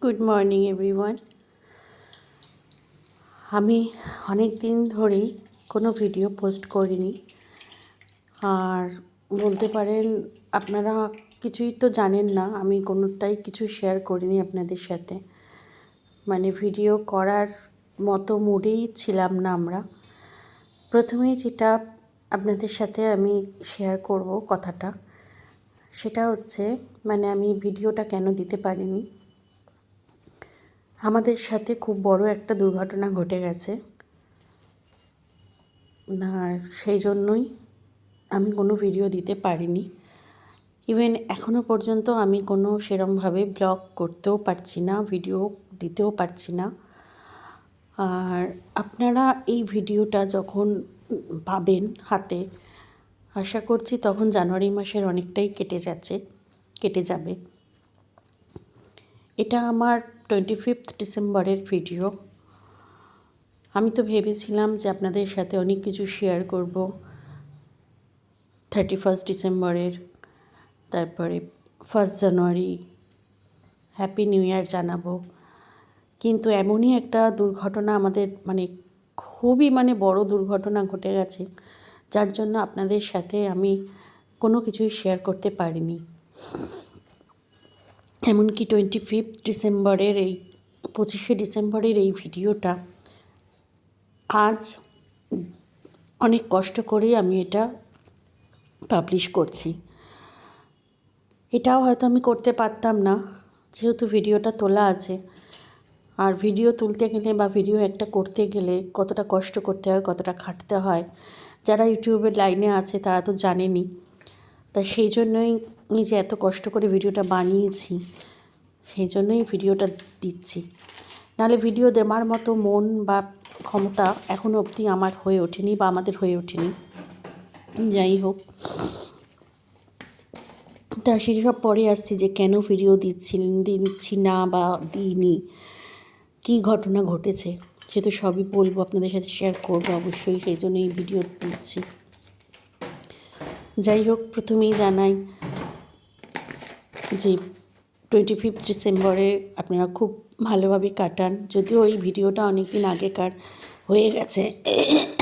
Good morning everyone. আমি অনেক দিন ধরেই কোনো ভিডিও পোস্ট করিনি, আর বলতে পারেন আপনারা কিছুই তো জানেন না, আমি কোনোটাই কিছু শেয়ার করিনি আপনাদের সাথে। মানে ভিডিও করার মতো মুডেই ছিলাম না আমরা। প্রথমেই যেটা আপনাদের সাথে আমি শেয়ার করব কথাটা, সেটা হচ্ছে মানে আমি ভিডিওটা কেন দিতে পারিনি। আমাদের সাথে খুব বড় একটা দুর্ঘটনা ঘটে গেছে, আর সেই জন্যই আমি কোনো ভিডিও দিতে পারিনি। ইভেন এখনও পর্যন্ত আমি কোনো সেরমভাবে ব্লগ করতেও পারছি না, ভিডিও দিতেও পারছি না। আর আপনারা এই ভিডিওটা যখন পাবেন হাতে, আশা করছি তখন জানুয়ারি মাসের অনেকটাই কেটে যাবে। এটা আমার 25 ডিসেম্বরের ভিডিও। আমি তো ভেবেছিলাম যে আপনাদের সাথে অনেক কিছু শেয়ার করব 31 ডিসেম্বরের, তারপরে 1 জানুয়ারি হ্যাপি নিউ ইয়ার জানাবো। কিন্তু এমনই একটা দুর্ঘটনা আমাদের খুবই বড় দুর্ঘটনা ঘটে গেছে, যার জন্য আপনাদের সাথে আমি কোনো কিছুই শেয়ার করতে পারিনি। এমনকি 25 ডিসেম্বরের এই 25শে ডিসেম্বরের এই ভিডিওটা আজ অনেক কষ্ট করেই আমি এটা পাবলিশ করছি। এটাও হয়তো আমি করতে পারতাম না, যেহেতু ভিডিওটা তোলা আছে। আর ভিডিও তুলতে গেলে বা ভিডিও একটা করতে গেলে কতটা কষ্ট করতে হয়, কতটা খাটতে হয়, যারা ইউটিউবের লাইনে আছে তারা তো জানেনই। তাই সেই জন্যই যে এত কষ্ট করে ভিডিওটা বানিয়েছি, সেই জন্যই ভিডিওটা দিচ্ছি। নাহলে ভিডিও দেওয়ার মতো মন বা ক্ষমতা এখনও অবধি আমার হয়ে ওঠেনি বা আমাদের হয়ে ওঠেনি। যাই হোক, তা সেসব পরে আসছি যে কেন ভিডিও দিচ্ছি না বা দিইনি, কী ঘটনা ঘটেছে, সে তো সবই বলবো, আপনাদের সাথে শেয়ার করবো অবশ্যই, সেই জন্য এই ভিডিও দিচ্ছি। যাই হোক, প্রথমেই জানাই যে 25 ডিসেম্বরে আপনারা খুব ভালোভাবে কাটান। যদিও এই ভিডিওটা অনেক দিন আগেকার হয়ে গেছে,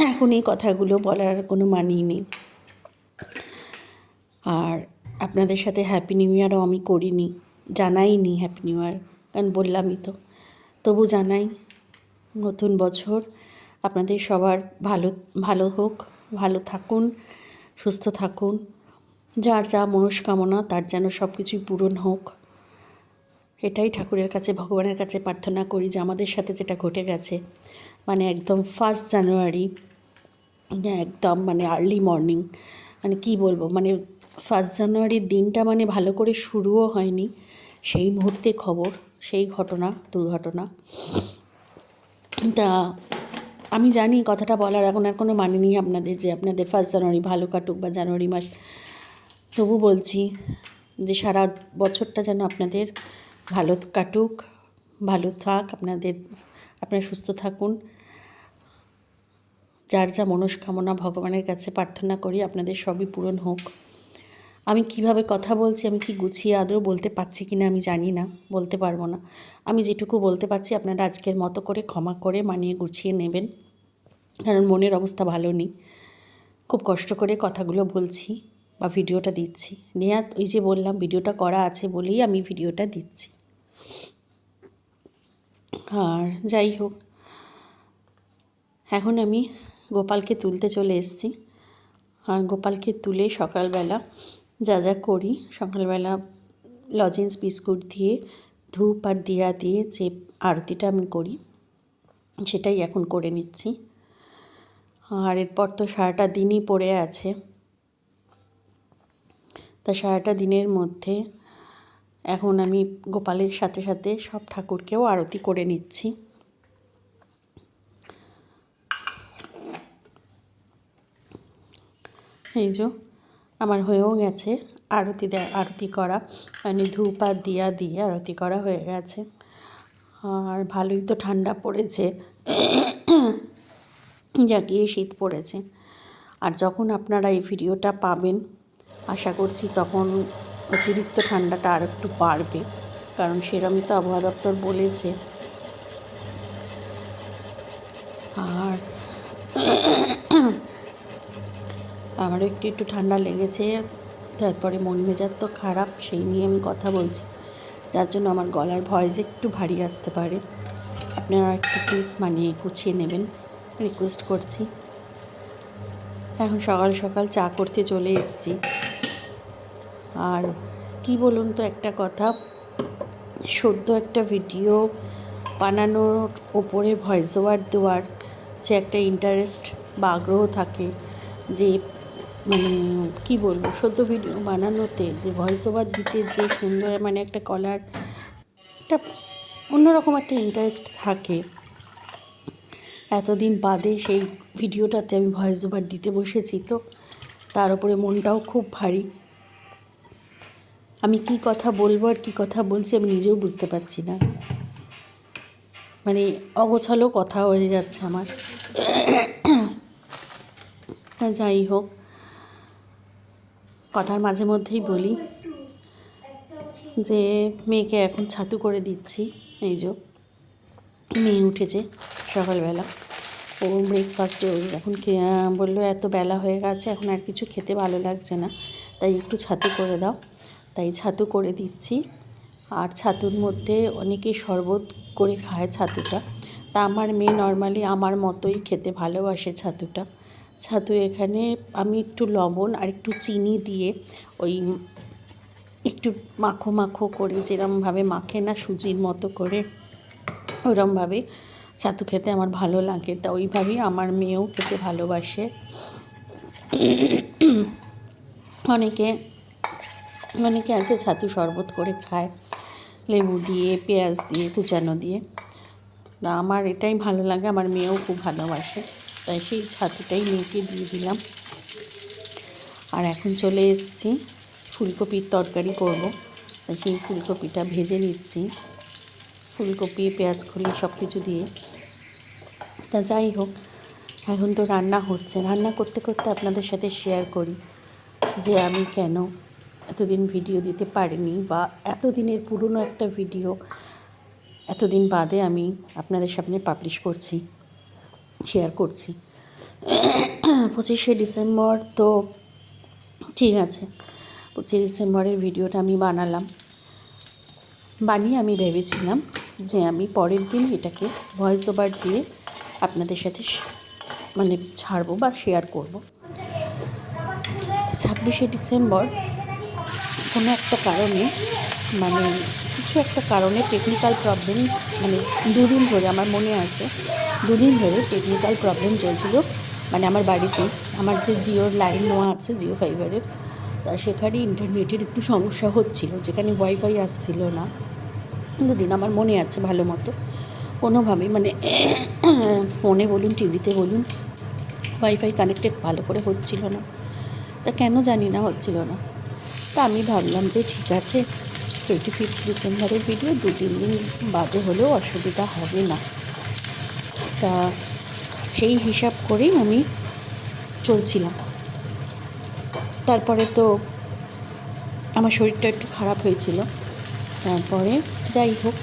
এখন এই কথাগুলো বলার কোনো মানেই নেই। আর আপনাদের সাথে হ্যাপি নিউ ইয়ারও আমি করিনি, জানাইনি হ্যাপি নিউ ইয়ার, কারণ বললামই তো, তবু জানাই নতুন বছর আপনাদের সবার ভালো হোক, ভালো থাকুন, সুস্থ থাকুন, যার যা মনস্কামনা তার যেন সব কিছুই পূরণ হোক। এটাই ঠাকুরের কাছে, ভগবানের কাছে প্রার্থনা করি যে আমাদের সাথে যেটা ঘটে গেছে, একদম 1 জানুয়ারি, একদম আর্লি মর্নিং, কী বলবো, 1 জানুয়ারির দিনটা ভালো করে শুরুও হয়নি, সেই মুহূর্তে খবর, সেই দুর্ঘটনা। তা আমি জানি কথাটা বলার এখন আর কোনো মানে নেই আপনাদের, যে আপনাদের 1 জানুয়ারি ভালো কাটুক বা জানুয়ারি মাস, তবু বলছি যে সারা বছরটা যেন আপনাদের ভালো কাটুক, ভালো থাক, আপনারা সুস্থ থাকুন, যার যা মনস্কামনা ভগবানের কাছে প্রার্থনা করি আপনাদের সবই পূরণ হোক। আমি কিভাবে কথা বলছি, আমি কি গুছিয়ে আদৌ বলতে পারছি কি না আমি জানি না, বলতে পারবো না। আমি যেটুকু বলতে পারছি আপনারা আজকের মতো করে ক্ষমা করে মানিয়ে গুছিয়ে নেবেন, কারণ মনের অবস্থা ভালো নেই। খুব কষ্ট করে কথাগুলো বলছি বা ভিডিওটা দিচ্ছি। ওই যে বললাম ভিডিওটা করা আছে বলেই আমি ভিডিওটা দিচ্ছি। আর যাই হোক, এখন আমি গোপালকে তুলতে চলে এসেছি। আর গোপালকে তুলে সকালবেলা যা যা করি, সকালবেলা লজেন্স বিস্কুট দিয়ে ধূপ আর দিয়া দিয়ে যে আরতিটা আমি করি, সেটাই এখন করে নিচ্ছি। আর এরপর তো সারাটা দিনই পড়ে আছে, তা সারাটা দিনের মধ্যে এখন আমি গোপালের সাথে সাথে সব ঠাকুরকেও আরতি করে নিচ্ছি। এই যে আমার হয়েও গেছে আরতি করা, ধূপ আর দিয়া দিয়ে আরতি করা হয়ে গেছে। আর ভালোই তো ঠান্ডা পড়েছে, জাগিয়ে শীত পড়েছে। আর যখন আপনারা এই ভিডিওটা পাবেন, আশা করছি তখন অতিরিক্ত ঠান্ডাটা আর একটু বাড়বে, কারণ সেরমই তো আবহাওয়া দপ্তর বলেছে। আর আমারও একটু ঠান্ডা লেগেছে, তারপরে মন মেজাজ তো খারাপ, সেই নিয়ে আমি কথা বলছি, যার জন্য আমার গলার ভয়েস একটু ভারী আসতে পারে। আপনারা একটু প্লিজ মানিয়ে গুছিয়ে নেবেন, রিকোয়েস্ট করছি। এখন সকাল সকাল চা করতে চলে এসেছি। আর কি বলুন তো, একটা কথা, সদ্য একটা ভিডিও বানানোর ওপরে ভয়েস ওভার দেওয়ার যে একটা ইন্টারেস্ট বা আগ্রহ থাকে, যে মানে কী বলবো, সদ্য ভিডিও বানানোতে যে ভয়েস ওভার দিতে যে সুন্দর মানে একটা কলার একটা অন্যরকম একটা ইন্টারেস্ট থাকে, এতদিন বাদে সেই ভিডিওটাতে আমি ভয়েস ওভার দিতে বসেছি, তো তার উপরে মনটাও খুব ভারী। আমি কি কথা বলবো আর কী কথা বলছি আমি নিজেও বুঝতে পারছি না, মানে অগোছালো কথা হয়ে যাচ্ছে আমার। যাই হোক, কথার মাঝে মধ্যেই বলি যে মেয়েকে এখন ছাতু করে দিচ্ছি। এই যে মেয়ে উঠেছে সকালবেলা, ও ব্রেকফাস্টে এখন বললো এত বেলা হয়ে গেছে, এখন আর কিছু খেতে ভালো লাগছে না, তাই একটু ছাতু করে দাও। তাই ছাতু করে দিচ্ছি। আর ছাতুর মধ্যে অনেকে শরবত করে খায় ছাতুটা, তা আমার মেয়ে নর্মালি আমার মতোই খেতে ভালোবাসে ছাতুটা। ছাতু এখানে আমি একটু লবণ আর একটু চিনি দিয়ে ওই একটু মাখো মাখো করে, যেরমভাবে মাখে না সুজির মতো করে, ওরমভাবে ছাতু খেতে আমার ভালো লাগে, তা ওইভাবেই আমার মেয়েও খেতে ভালোবাসে। অনেকে অনেকে আছে ছাতু শরবত করে খায়, লেবু দিয়ে, পেঁয়াজ দিয়ে, কুচানো দিয়ে। আমার এটাই ভালো লাগে, আমার মেয়েও খুব ভালোবাসে, তাই সেই ছাতুটাই মেয়েকে দিয়ে দিলাম। আর এখন চলে এসেছি ফুলকপির তরকারি করব, তাই সেই ফুলকপিটা ভেজে নিচ্ছি, ফুলকপি, পেঁয়াজ কলি সব কিছু দিয়ে। তা যাই হোক, এখন তো রান্না হচ্ছে, রান্না করতে করতে আপনাদের সাথে শেয়ার করি যে আমি কেন এতদিন ভিডিও দিতে পারিনি, বা এতদিনের পুরনো একটা ভিডিও এতদিন বাদে আমি আপনাদের সামনে পাবলিশ করছি, শেয়ার করছি। 25শে ডিসেম্বর তো ঠিক আছে, 25শে ডিসেম্বরের ভিডিওটা আমি বানিয়ে আমি ভেবেছিলাম যে আমি পরের দিন এটাকে ভয়েস ওভার দিয়ে আপনাদের সাথে মানে ছাড়বো বা শেয়ার করব। 26শে ডিসেম্বর কোনো একটা কারণে, মানে কিছু একটা কারণে টেকনিক্যাল প্রবলেম, মানে দুদিন ধরে আমার মনে আছে, দুদিন ধরে টেকনিক্যাল প্রবলেম চলছিল, মানে আমার বাড়িতে আমার যে জিওর লাইন নেওয়া আছে, জিও ফাইবারের, তা সেখানে ইন্টারনেটের একটু সমস্যা হচ্ছিল, যেখানে ওয়াইফাই আসছিল না। দুদিন আমার মনে আছে ভালো মতো, কোনোভাবেই মানে ফোনে বলুন, টিভিতে বলুন, ওয়াইফাই কানেক্টেড ভালো করে হচ্ছিল না। তা কেন জানি না হচ্ছিল না। তা আমি ভাবলাম যে ঠিক আছে, 25 ডিসেম্বরের ভিডিও 2-3 দিন বাদে হলেও অসুবিধা হবে না। তা সেই হিসাব করেই আমি চলছিলাম। তারপরে তো আমার শরীরটা একটু খারাপ হয়েছিল, তারপরে যাই হোক,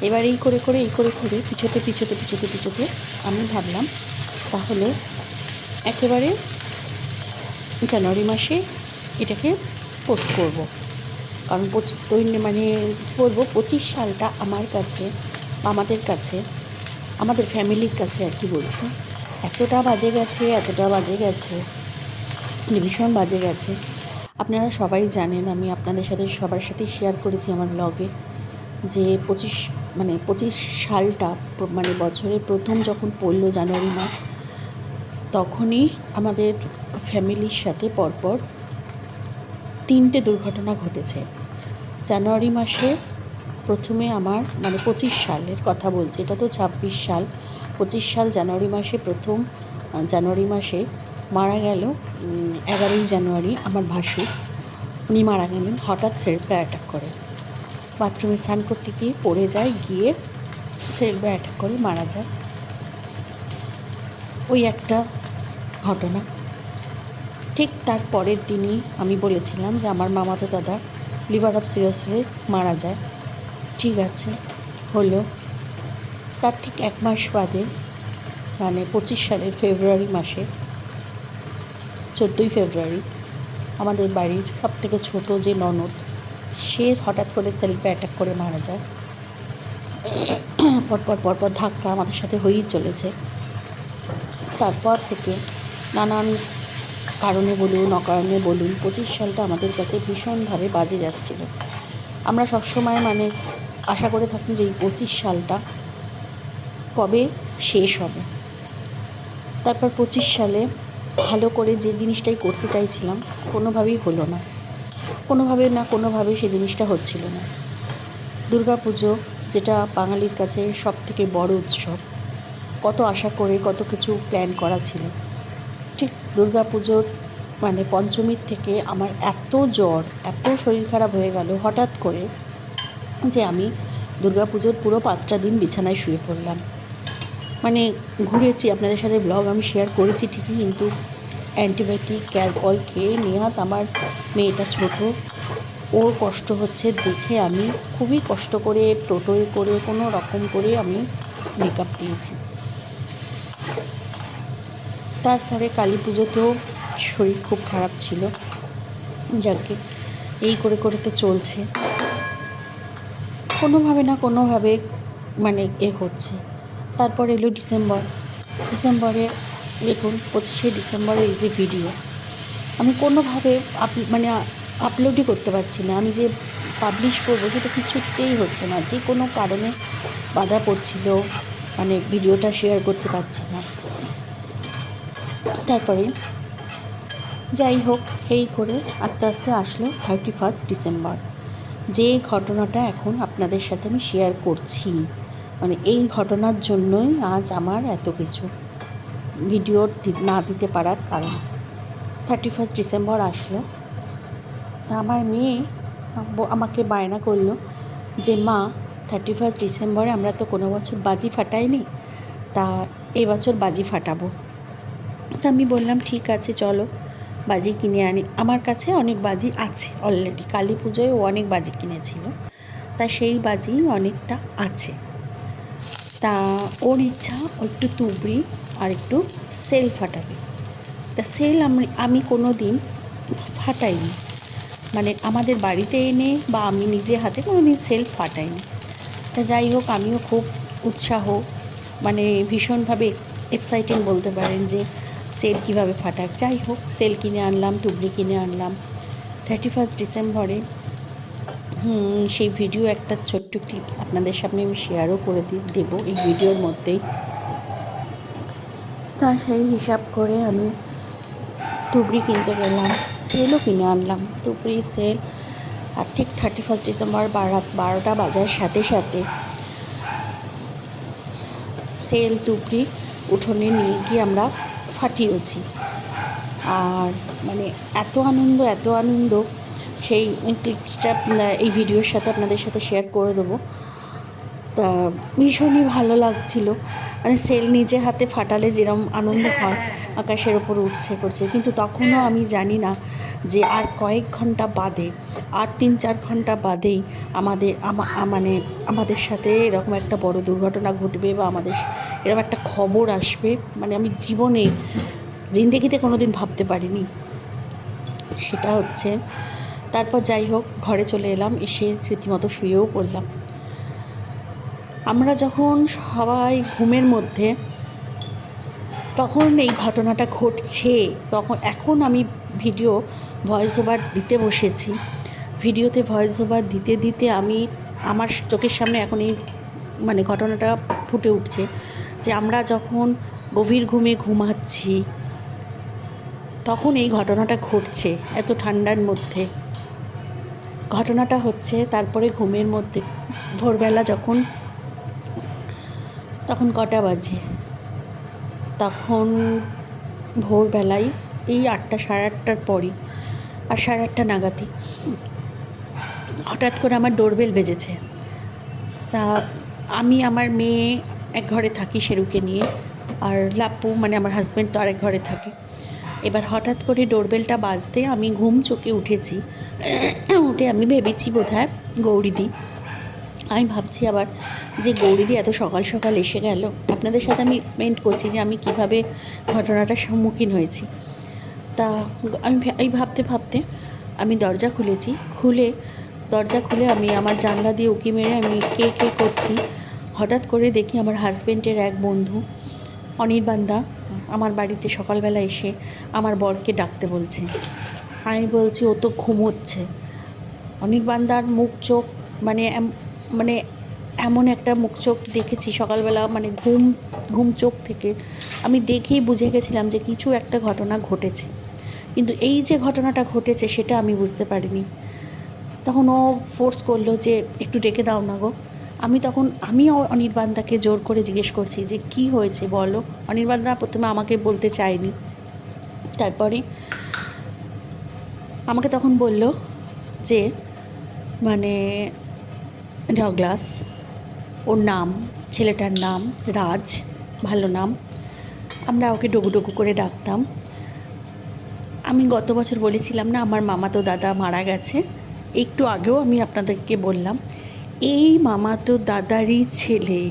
এবার এই করে পিছোতে আমি ভাবলাম তাহলে একেবারে জানুয়ারি মাসে এটাকে পোস্ট করব, কারণ মানে বলবো 25 সালটা আমার কাছে, আমাদের কাছে, আমাদের ফ্যামিলির কাছে আর কি বলছি, এতটা বাজে গেছে, ভীষণ বাজে গেছে। আপনারা সবাই জানেন, আমি আপনাদের সাথে সবার সাথেই শেয়ার করেছি আমার ব্লগে, যে 25 সালটা মানে বছরের প্রথম যখন পড়লো জানুয়ারি মাস, তখনই আমাদের ফ্যামিলির সাথে পরপর 3টে দুর্ঘটনা ঘটেছে। জানুয়ারি মাসে প্রথমে আমার মানে 25 সালের কথা বলছি, এটা তো 26 সাল, 25 সাল জানুয়ারি মাসে প্রথম জানুয়ারি মাসে মারা গেল 11ই জানুয়ারি আমার ভাসুর। উনি মারা গেলেন হঠাৎ সেলফে অ্যাটাক করে, বাথরুমে স্নান করতে গিয়ে পড়ে যায়, গিয়ে সেলফে অ্যাটাক করে মারা যায়। ওই একটা ঘটনা। ঠিক তার পরের দিনই আমি বলেছিলাম যে আমার মামাতো দাদা লিভার অফ সিরোস হয়ে মারা যায়। ঠিক আছে, হলো। তার ঠিক 1 মাস বাদে, মানে 25 সালের ফেব্রুয়ারি মাসে, 14ই ফেব্রুয়ারি, আমাদের বাড়ির সবথেকে ছোটো যে ননদ, সে হঠাৎ করে সেলফে অ্যাটাক করে মারা যায়। পরপর ধাক্কা আমাদের সাথে হয়েই চলেছে। তারপর থেকে নানান কারণে বলুন অকারণে বলুন 25 সালটা আমাদের কাছে ভীষণভাবে বাজে যাচ্ছিল। আমরা সবসময় মানে আশা করে থাকি যে এই 25 সালটা কবে শেষ হবে। তারপর 25 সালে ভালো করে যে জিনিসটাই করতে চাইছিলাম কোনোভাবেই হলো না, কোনোভাবে সে জিনিসটা হচ্ছিল না। দুর্গাপুজো, যেটা বাঙালির কাছে সবথেকে বড় উৎসব, কত আশা করে কত কিছু প্ল্যান করা ছিল। ঠিক দুর্গাপুজোর মানে পঞ্চমীর থেকে আমার এত জ্বর, এত শরীর খারাপ হয়ে গেল হঠাৎ করে, যে আমি দুর্গাপুজোর পুরো 5টা দিন বিছানায় শুয়ে পড়লাম। মানে ঘুরেছি, আপনাদের সাথে ব্লগ আমি শেয়ার করেছি ঠিকই, কিন্তু অ্যান্টিবায়োটিক ক্যালপল খেয়ে নেহাত আমার মেয়েটা ছোট, ওর কষ্ট হচ্ছে দেখে আমি খুবই কষ্ট করে টোটোয় করে কোনো রকম করে আমি মেকআপ দিয়েছি। তারপরে কালী পুজোতেও শরীর খুব খারাপ ছিল, যাকে এই করে তো চলছে, কোনোভাবে মানে হচ্ছে। তারপর এলো ডিসেম্বরে দেখুন 25শে ডিসেম্বরে এই যে ভিডিও, আমি কোনোভাবে মানে আপলোডই করতে পারছি না। আমি যে পাবলিশ করবো সেটা কিছুতেই হচ্ছে না, যে কোনো কারণে বাধা পড়ছিল, মানে ভিডিওটা শেয়ার করতে পারছি না। তারপরে যাই হোক, এই করে আস্তে আস্তে আসলো 31 ডিসেম্বর, যে ঘটনাটা এখন আপনাদের সাথে আমি শেয়ার করছি। মানে এই ঘটনার জন্যই আজ আমার এত কিছু ভিডিও না দিতে পারার কারণ। 31 ডিসেম্বর আসলো, তা আমার মেয়ে আমাকে বায়না করলো যে মা, 31 ডিসেম্বরে আমরা তো কোনো বছর বাজি ফাটাইনি, তা এবছর বাজি ফাটাবো। তা আমি বললাম ঠিক আছে চলো বাজি কিনে আনি। আমার কাছে অনেক বাজি আছে অলরেডি, কালী পুজোয় ও অনেক বাজি কিনেছিল, তা সেই বাজি অনেকটা আছে। তা ওর ইচ্ছা একটু তুবড়ি আর একটু সেল ফাটাবে। তা সেল আমি কোনো দিন ফাটাইনি, মানে আমাদের বাড়িতে এনে বা আমি নিজে হাতে কোনো দিন সেল ফাটাইনি। তা যাই হোক, আমিও খুব উৎসাহ, মানে ভীষণভাবে এক্সাইটিং বলতে পারেন যে সেল কীভাবে ফাটাক। যাই হোক, সেল কিনে আনলাম, তুবড়ি কিনে আনলাম। 31 ডিসেম্বরে সেই ভিডিও একটা ছোট্ট ক্লিপ আপনাদের সামনে আমি শেয়ারও করে দেবো এই ভিডিওর মধ্যেই। তা সেই হিসাব করে আমি তুবড়ি কিনতে গেলাম, সেলও কিনে আনলাম, তুবড়ি সেল। আর ঠিক 31 ডিসেম্বর 12টা বাজার সাথে সাথে সেল তুবড়ি উঠোনে নিয়ে গিয়ে আমরা ফাটিয়েছি। আর মানে এত আনন্দ, সেই ক্লিপসটা এই ভিডিওর সাথে আপনাদের সাথে শেয়ার করে দেবো। তা ভীষণই ভালো লাগছিল, মানে সেল নিজে হাতে ফাটালে যেরকম আনন্দ হয়, আকাশের ওপর উঠছে করছে। কিন্তু তখনও আমি জানি না যে আর কয়েক ঘন্টা বাদে, আর 3-4 ঘন্টা বাদেই মানে আমাদের সাথে এরকম একটা বড় দুর্ঘটনা ঘটবে বা আমাদের এরকম একটা খবর আসবে, মানে আমি জিন্দেগিতে কোনো দিন ভাবতে পারিনি। সেটা হচ্ছে, তারপর যাই হোক ঘরে চলে এলাম, এসে রীতিমতো শুয়েও পড়লাম। আমরা যখন সবাই ঘুমের মধ্যে, তখন এই ঘটনাটা ঘটছে, এখন আমি ভিডিও ভয়েস ওভার দিতে বসেছি। ভিডিওতে ভয়েস ওভার দিতে আমি আমার চোখের সামনে এখন এই মানে ঘটনাটা ফুটে উঠছে, যে আমরা যখন গভীর ঘুমে ঘুমাচ্ছি তখন এই ঘটনাটা ঘটছে এত ঠান্ডার মধ্যে। ঘটনাটা হচ্ছে তারপরে ঘুমের মধ্যে ভোরবেলা তখন কটা বাজে, তখন ভোরবেলায় এই 8টা 8:30টার পরই, আর 8:30 নাগাদই হঠাৎ করে আমার ডোরবেল বেজেছে। তা আমি আমার মেয়ে এক ঘরে থাকি শেরুকে নিয়ে, আর লাপ্পু মানে আমার হাজব্যান্ড তো আরেক ঘরে থাকে। এবার হঠাৎ করে ডোরবেলটা বাজতে আমি ঘুম চোখে উঠেছি। উঠে আমি ভেবেছি বোধহয় গৌরীদি। আমি ভাবছি আবার যে গৌরীদি এত সকাল সকাল এসে গেল। আপনাদের সাথে আমি এক্সপ্লেন করছি যে আমি কিভাবে ঘটনাটার সম্মুখীন হয়েছি। তা আমি এই ভাবতে ভাবতে আমি দরজা খুলেছি। দরজা খুলে আমি আমার জানলা দিয়ে উঁকি মেরে আমি কে কে করছি। হঠাৎ করে দেখি আমার হাজব্যান্ডের এক বন্ধু অনির্বাণদা আমার বাড়িতে সকালবেলা এসে আমার বরকে ডাকতে বলছে। আমি বলছি ও তো ঘুমোচ্ছে। অনির্বাণদার মুখ চোখ মানে মানে এমন একটা মুখ চোখ দেখেছি সকালবেলা, মানে ঘুম চোখ থেকে আমি দেখেই বুঝে গেছিলাম যে কিছু একটা ঘটনা ঘটেছে। কিন্তু এই যে ঘটনাটা ঘটেছে সেটা আমি বুঝতে পারিনি। তখন ও ফোর্স করলো যে একটু ডেকে দাও না গো। আমিও অনির্বাণদাকে জোর করে জিজ্ঞেস করছি যে কি হয়েছে বলো। অনির্বাণদা প্রথমে আমাকে বলতে চায়নি, তারপরে আমাকে তখন বলল যে মানে ডগলাস ওর নাম, ছেলেটার নাম রাজ, ভালো নাম, আমরা ওকে ডগু ডগু করে ডাকতাম। আমি গত বছর বলেছিলাম না আমার মামাতো দাদা মারা গেছে, একটু আগেও আমি আপনাদেরকে বললাম এই মামাতো দাদারই ছেলে,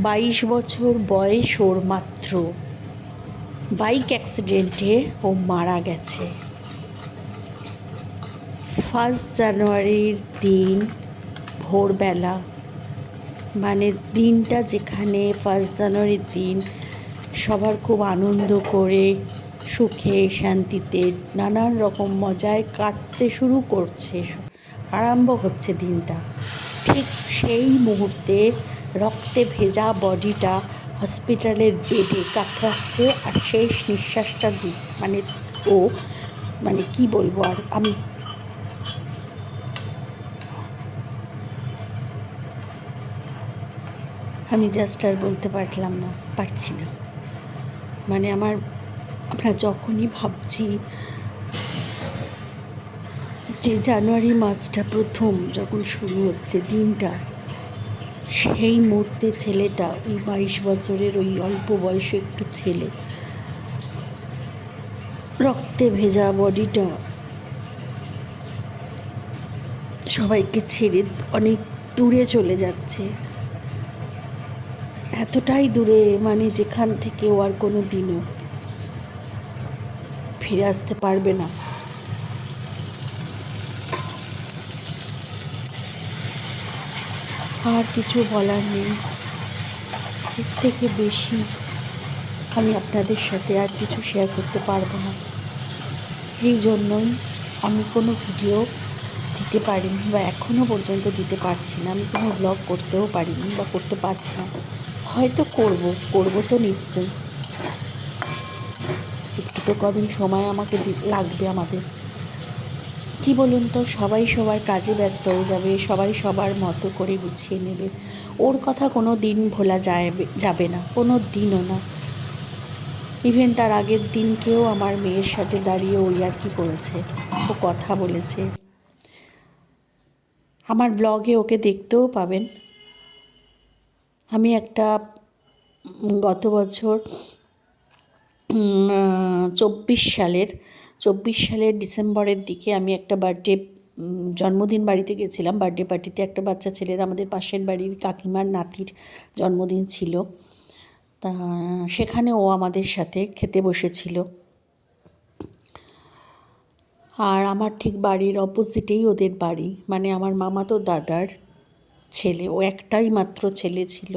22 বছর বয়স ওর মাত্র, বাইক অ্যাক্সিডেন্টে ও মারা গেছে 1 জানুয়ারির দিন ভোরবেলা। মানে দিনটা যেখানে 1 জানুয়ারির দিন সবার খুব আনন্দ করে সুখে শান্তিতে নানান রকম মজায় কাটতে শুরু করছে, আরম্ভ হচ্ছে দিনটা, ঠিক সেই মুহূর্তে রক্তে ভেজা বডিটা হসপিটালের বেডে কাতরাচ্ছে আর শেষ নিঃশ্বাসটা মানে ও মানে কি বলবো আর আমি জাস্ট আর বলতে পারছি না। মানে আমরা যখনই ভাবছি যে জানুয়ারি মাসটা প্রথম যখন শুরু হচ্ছে দিনটা, সেই মুহূর্তে ছেলেটা ওই 22 বছরের ওই অল্প বয়সে একটু ছেলে, রক্তে ভেজা বডিটা সবাইকে ছেড়ে অনেক দূরে চলে যাচ্ছে, এতটাই দূরে মানে যেখান থেকে ও আর কোনো দিনও ফিরে আসতে পারবে না। আর কিছু বলার নেই, এর থেকে বেশি আমি আপনাদের সাথে আর কিছু শেয়ার করতে পারবো না। এই জন্যই আমি কোনো ভিডিও দিতে পারিনি বা এখনও পর্যন্ত দিতে পারছি না। আমি কোনো ব্লগ করতেও পারিনি বা করতে পারছি না। হয়তো করবো তো নিশ্চয়ই, একটু তো কদিন সময় আমাকে লাগবে। আমাদের কি বলুন তো, সবাই সবার কাজে ব্যস্ত হয়ে যাবে, সবাই সবার মতো করে গুছিয়ে নেবে। ওর কথা কোনো দিন ভোলা যাবে না, কোনো দিনও না। ইভেন তার আগের দিনকেও আমার মেয়ের সাথে দাঁড়িয়ে ওই আর কি করেছে, ও কথা বলেছে। আমার ব্লগে ওকে দেখতেও পাবেন। আমি একটা গত বছর 24 সালের ডিসেম্বরের দিকে আমি একটা জন্মদিন বাড়িতে গেছিলাম। বার্থডে পার্টিতে একটা বাচ্চা ছেলের, আমাদের পাশের বাড়ির কাকিমার নাতির জন্মদিন ছিল। তা সেখানে ও আমাদের সাথে খেতে বসেছিল। আর আমার ঠিক বাড়ির অপোজিটেই ওদের বাড়ি, মানে আমার মামাতো দাদার ছেলে, ও একটাই মাত্র ছেলে ছিল,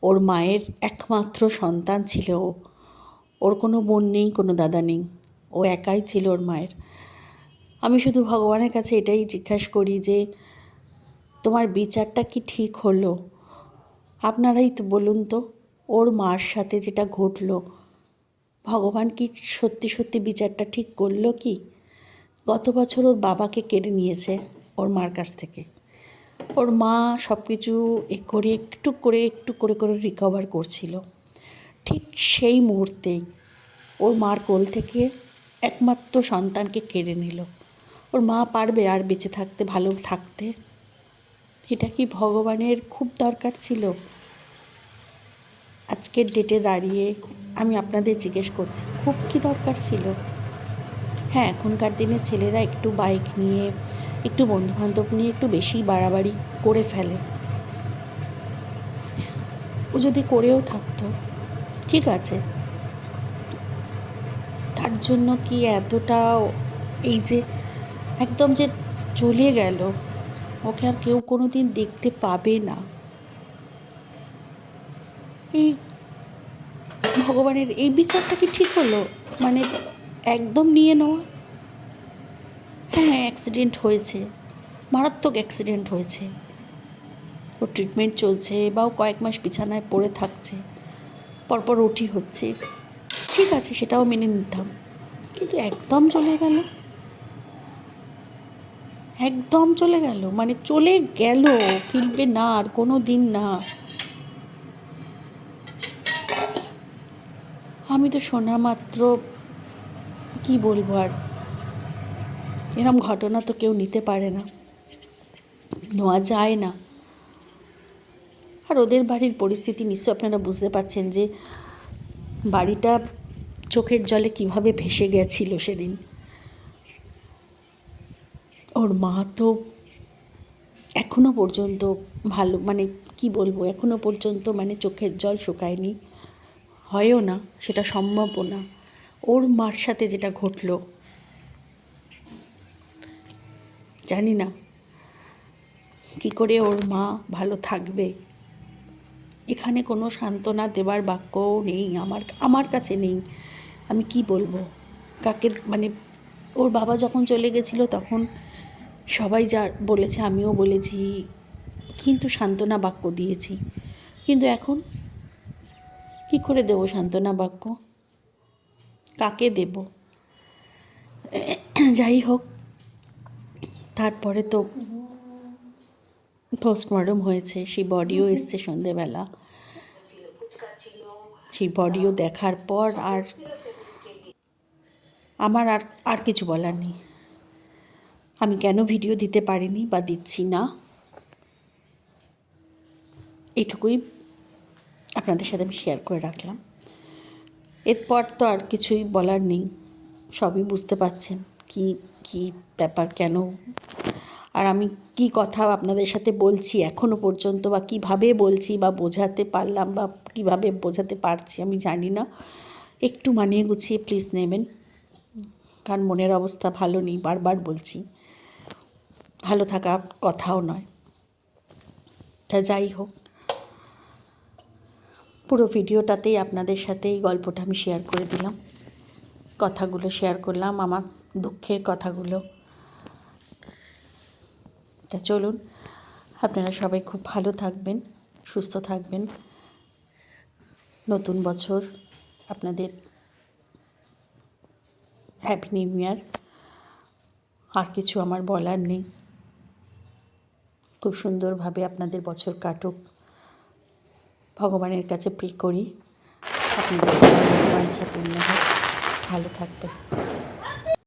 ওর মায়ের একমাত্র সন্তান ছিল ও। ওর কোনো বোন নেই, কোনো দাদা নেই, ও একাই ছিল ওর মায়ের। আমি শুধু ভগবানের কাছে এটাই জিজ্ঞাসা করি যে তোমার বিচারটা কি ঠিক হলো? আপনারাই তো বলুন তো, ওর মার সাথে যেটা ঘটলো, ভগবান কি সত্যি সত্যি বিচারটা ঠিক করলো কি? গত বছর ওর বাবাকে কেড়ে নিয়েছে ওর মার কাছ থেকে। ওর মা সব কিছু একটু করে রিকভার করছিল। ঠিক সেই মুহূর্তেই ওর মার কোল থেকে একমাত্র সন্তানকে কেড়ে নিল। ওর মা পারবে আর বেঁচে থাকতে, ভালো থাকতে? এটা কি ভগবানের খুব দরকার ছিল? আজকের ডেটে দাঁড়িয়ে আমি আপনাদের জিজ্ঞেস করছি, খুব কি দরকার ছিল? হ্যাঁ, এখনকার দিনে ছেলেরা একটু বাইক নিয়ে, একটু বন্ধুবান্ধব নিয়ে একটু বেশি বাড়াবাড়ি করে ফেলে। ও যদি করেও থাকতো, ঠিক আছে, তার জন্য কি এতটা, এই যে একদম যে চলে গেল, ওকে আর কেউ কোনো দিন দেখতে পাবে না, এই ভগবানের এই বিচারটা কি ঠিক হলো? মানে একদম নিয়ে নেওয়া। হ্যাঁ, অ্যাক্সিডেন্ট হয়েছে, মারাত্মক অ্যাক্সিডেন্ট হয়েছে, ওর ট্রিটমেন্ট চলছে বা ও কয়েক মাস বিছানায় পড়ে থাকছে, পরপর ওটি হচ্ছে, ঠিক আছে, সেটাও মেনে নিতাম। কিন্তু একদম চলে গেল, একদম চলে গেল, মানে চলে গেল, ফিরবে না আর কোনো দিন না। আমি তো শোনা মাত্র কি বলবো আর, এরম ঘটনা তো কেউ নিতে পারে না, নেওয়া যায় না। আর ওদের বাড়ির পরিস্থিতি নিশ্চয় আপনারা বুঝতে পারছেন যে বাড়িটা চোখের জলে কিভাবে ভেসে গেছিল সেদিন। ওর মা তো এখনো পর্যন্ত ভালো, মানে কি বলবো, এখনো পর্যন্ত মানে চোখের জল শুকায়নি, হয়ও না, সেটা সম্ভবও না। ওর মার সাথে যেটা ঘটলো, জানি না কি করে ওর মা ভালো থাকবে। এখানে কোনো সান্ত্বনা দেবার বাক্যও নেই, আমার কাছে নেই। আমি কি বলবো কাকে, মানে ওর বাবা যখন চলে গেছিলো তখন সবাই যা বলেছে আমিও বলেছি, কিন্তু সান্ত্বনা বাক্য দিয়েছি। কিন্তু এখন কি করে দেবো সান্ত্বনা বাক্য, কাকে দেব? যাই হোক, তারপরে তো পোস্টমর্টম হয়েছে, সেই বডিও এসছে সন্ধেবেলা। সেই বডিও দেখার পর আর আমার আর কিছু বলার নেই। আমি কেন ভিডিও দিতে পারিনি বা দিচ্ছি না, এটুকুই আপনাদের সাথে আমি শেয়ার করে রাখলাম। এরপর তো আর কিছুই বলার নেই, সবই বুঝতে পারছেন কি কি ব্যাপার, কেন আর আমি কি কথা আপনাদের সাথে বলছি এখনও পর্যন্ত, বা কিভাবে বলছি বা বোঝাতে পারলাম বা কিভাবে বোঝাতে পারছি আমি জানি না। একটু মানিয়ে গুছিয়ে প্লিজ নেবেন, কারণ মনের অবস্থা ভালো নেই, বারবার বলছি, ভালো থাকা কথাও নয়। তা যাই হোক, পুরো ভিডিওটাতেই আপনাদের সাথে এই গল্পটা আমি শেয়ার করে দিলাম, কথাগুলো শেয়ার করলাম, আমার দুঃখের কথাগুলো। তা চলুন, আপনারা সবাই খুব ভালো থাকবেন, সুস্থ থাকবেন। নতুন বছর আপনাদের হ্যাপি নিউ ইয়ার। আর কিছু আমার বলার নেই, খুব সুন্দরভাবে আপনাদের বছর কাটুক, ভগবানের কাছে প্রে করি আপনাদের বাঞ্ছা পূর্ণ হোক। ভালো থাকবেন।